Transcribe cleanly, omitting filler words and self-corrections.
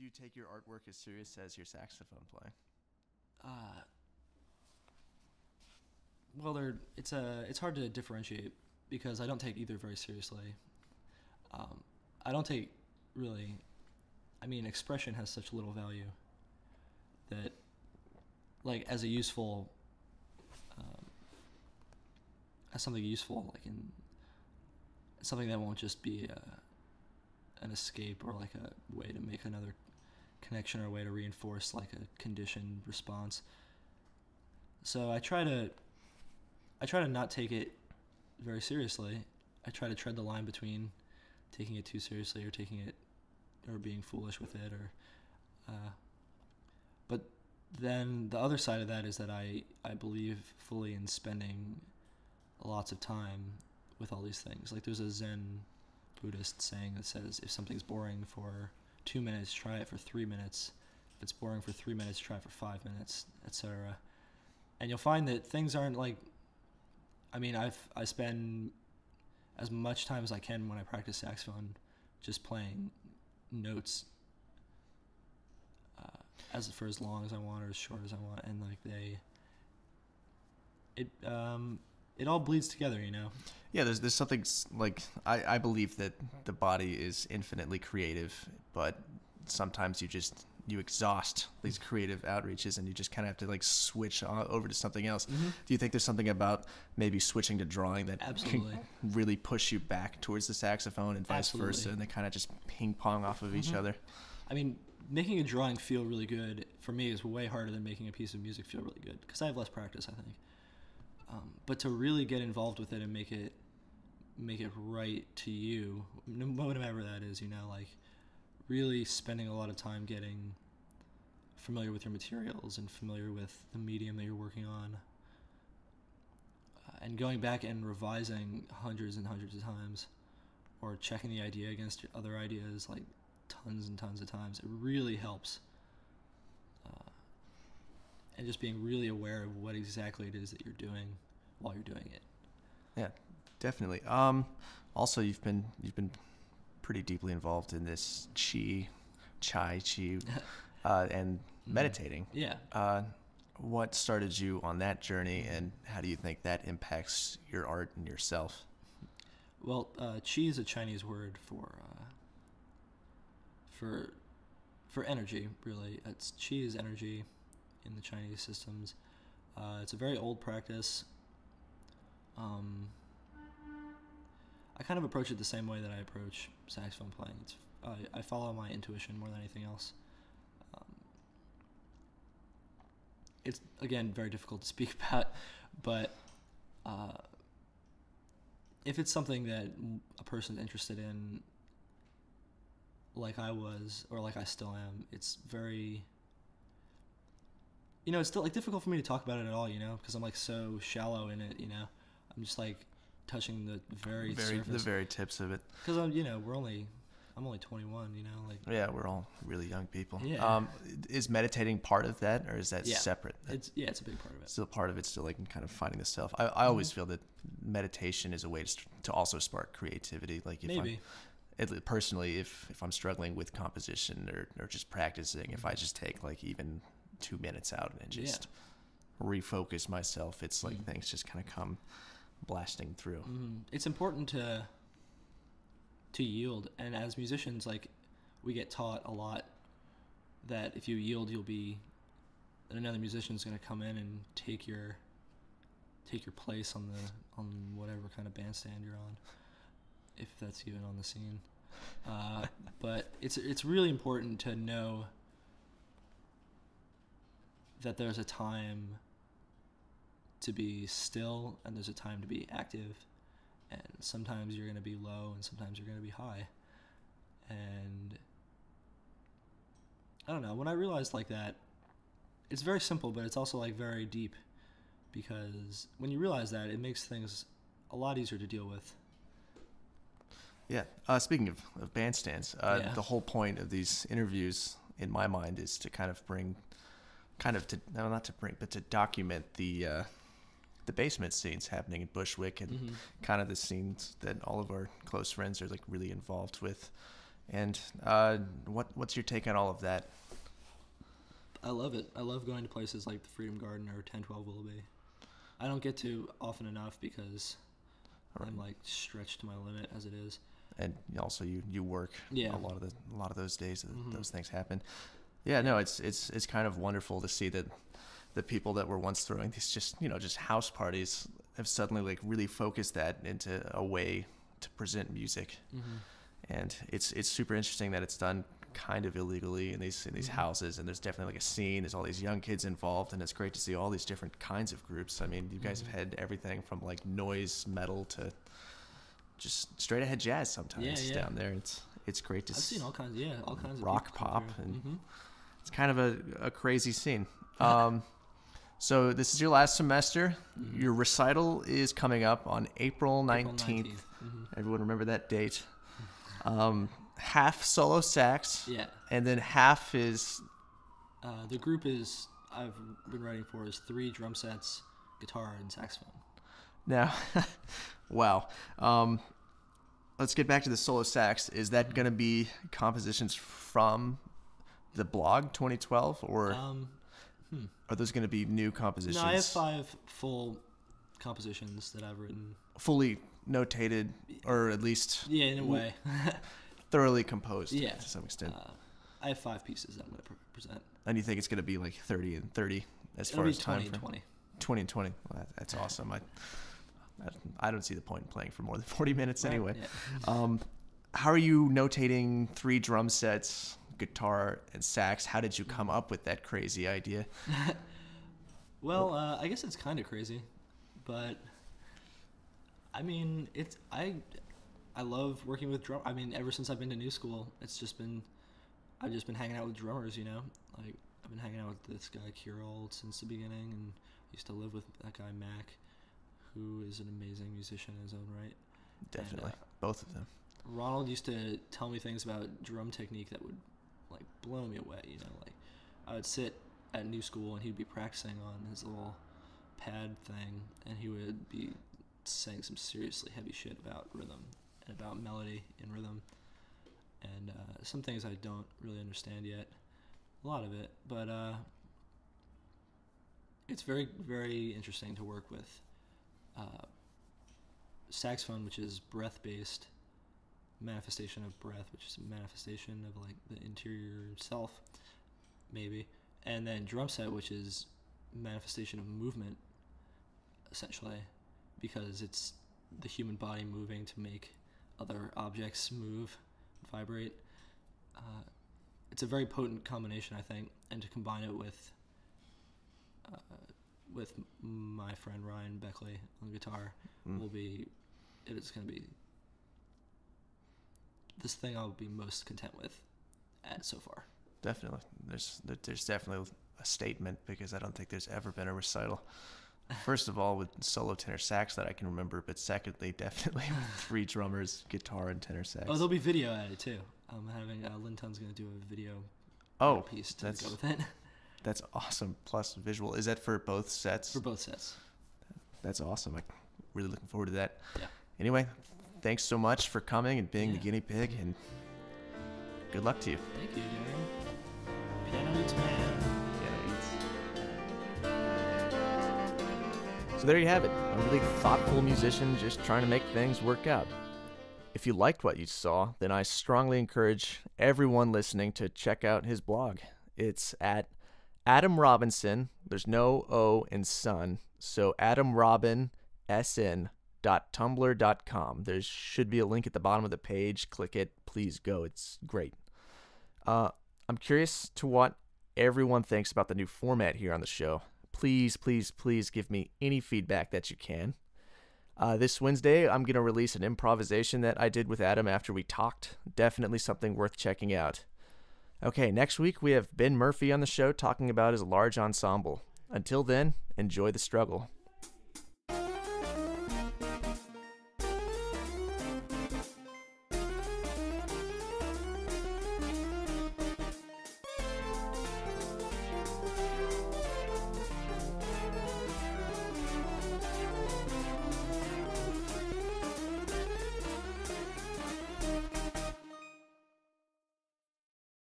Do you take your artwork as serious as your saxophone playing? Well, it's hard to differentiate because I don't take either very seriously. I don't take really. I mean, expression has such little value that, like, as a useful, as something useful, like in something that won't just be an escape or like a way to make another connection or a way to reinforce like a conditioned response. So I try to not take it very seriously. I try to tread the line between taking it too seriously or taking it or being foolish with it but then the other side of that is that I believe fully in spending lots of time with all these things. Like there's a Zen Buddhist saying that says if something's boring for 2 minutes, try it for 3 minutes. If it's boring for 3 minutes, try it for 5 minutes, etc. And you'll find that things aren't like, I mean, I spend as much time as I can when I practice saxophone just playing notes for as long as I want or as short as I want, and like it all bleeds together, you know. Yeah, there's something like I believe that the body is infinitely creative, but sometimes you exhaust these creative outreaches and you just kind of have to like switch over to something else. Mm-hmm. Do you think there's something about maybe switching to drawing that Absolutely. can really push you back towards the saxophone and vice Absolutely. versa, and they kind of just ping pong off of Mm-hmm. each other? I mean, making a drawing feel really good for me is way harder than making a piece of music feel really good because I have less practice, I think. But to really get involved with it and make it right to you, whatever that is, you know, like really spending a lot of time getting familiar with your materials and familiar with the medium that you're working on, and going back and revising hundreds and hundreds of times, or checking the idea against other ideas like tons and tons of times. It really helps. And just being really aware of what exactly it is that you're doing while you're doing it. Yeah, definitely. Also, you've been pretty deeply involved in this chai, and meditating. Yeah. What started you on that journey, and how do you think that impacts your art and yourself? Well, qi is a Chinese word for energy, really. It's qi is energy in the Chinese systems. It's a very old practice. I kind of approach it the same way that I approach saxophone playing. I follow my intuition more than anything else. It's, again, very difficult to speak about, but if it's something that a person's interested in, like I was, or like I still am, it's very, you know, it's still like difficult for me to talk about it at all, you know, because I'm like so shallow in it, you know. I'm just like touching the very surface. The very tips of it. Because you know, I'm only 21, you know, like. Yeah, we're all really young people. Yeah. Is meditating part of that, or is that separate? It's a big part of it. Still part of it, still like kind of finding the self. I always feel that meditation is a way to also spark creativity. Like if Maybe. Personally, if I'm struggling with composition or just practicing, if I just take like even 2 minutes out and just refocus myself, it's like things just kind of come blasting through. Mm-hmm. It's important to yield, and as musicians, like, we get taught a lot that if you yield, that another musician's going to come in and take your place on whatever kind of bandstand you're on, if that's even on the scene. But it's really important to know that there's a time to be still and there's a time to be active, and sometimes you're going to be low and sometimes you're going to be high. And I don't know, when I realized like that, it's very simple, but it's also like very deep, because when you realize that, it makes things a lot easier to deal with. Yeah. Speaking of bandstands, the whole point of these interviews, in my mind, is to kind of to document the basement scenes happening in Bushwick, and kind of the scenes that all of our close friends are like really involved with. And what's your take on all of that? I love it. I love going to places like the Freedom Garden or 1012 Willoughby. I don't get to often enough because I'm like stretched to my limit as it is. And also you work Yeah. a lot of those days those things happen. Yeah, no, it's kind of wonderful to see that the people that were once throwing these just house parties have suddenly like really focused that into a way to present music. And it's super interesting that it's done kind of illegally in these houses, and there's definitely like a scene. There's all these young kids involved, and it's great to see all these different kinds of groups. I mean, you guys have had everything from like noise metal to just straight ahead jazz sometimes down there. It's great to see. I've seen all kinds of rock, people pop, come and through. it's kind of a crazy scene. So this is your last semester. Your recital is coming up on April 19th. Everyone remember that date. Half solo sax. Yeah. And then half is... The group I've been writing for is 3 drum sets, guitar, and saxophone. Now, wow. Let's get back to the solo sax. Is that going to be compositions from the blog 2012, or are those going to be new compositions? No, I have 5 full compositions that I've written. Fully notated, or at least in a way. thoroughly composed to some extent. I have 5 pieces that I'm going to present. And you think it's going to be like 30 and 30 as It'll far be as time 20 frame? and 20. 20 and 20. Well, that's awesome. I don't see the point in playing for more than 40 minutes anyway. Yeah. How are you notating 3 drum sets, guitar, and sax? How did you come up with that crazy idea? Well, I guess it's kind of crazy, but I mean, I love working with drum. I mean, ever since I've been to New School, I've just been hanging out with drummers, Like I've been hanging out with this guy Kirill since the beginning, and used to live with that guy Mac, who is an amazing musician in his own right. Definitely, And, both of them. Ronald used to tell me things about drum technique that would like blow me away. Like I would sit at New School and he'd be practicing on his little pad thing, and he would be saying some seriously heavy shit about rhythm and about melody and rhythm, and some things I don't really understand yet, a lot of it, but it's very, very interesting to work with saxophone, which is breath-based manifestation of breath, which is a manifestation of like the interior self, maybe, and then drum set, which is manifestation of movement, essentially, because it's the human body moving to make other objects move, vibrate. It's a very potent combination, I think, and to combine it with my friend Ryan Beckley on guitar it's going to be this thing I'll be most content with so far. Definitely. There's definitely a statement, because I don't think there's ever been a recital, first of all, with solo tenor sax that I can remember, but secondly, definitely with 3 drummers, guitar, and tenor sax. Oh, there'll be video at it too. I'm having Linton's going to do a video piece to go with it. That's awesome. Plus visual. Is that for both sets? For both sets. That's awesome. I'm really looking forward to that. Yeah. Anyway, thanks so much for coming and being the guinea pig, and good luck to you. Thank you, Darren. Piano Eats Man. Piano Eats. So there you have it. A really thoughtful musician just trying to make things work out. If you liked what you saw, then I strongly encourage everyone listening to check out his blog. It's at Adam Robinson. There's no O in son. So adamrobinsn.tumblr.com. There should be a link at the bottom of the page. Click it. Please go. It's great. I'm curious to what everyone thinks about the new format here on the show. Please, please, please give me any feedback that you can. This Wednesday, I'm going to release an improvisation that I did with Adam after we talked. Definitely something worth checking out. Okay, next week we have Ben Murphy on the show talking about his large ensemble. Until then, enjoy the struggle.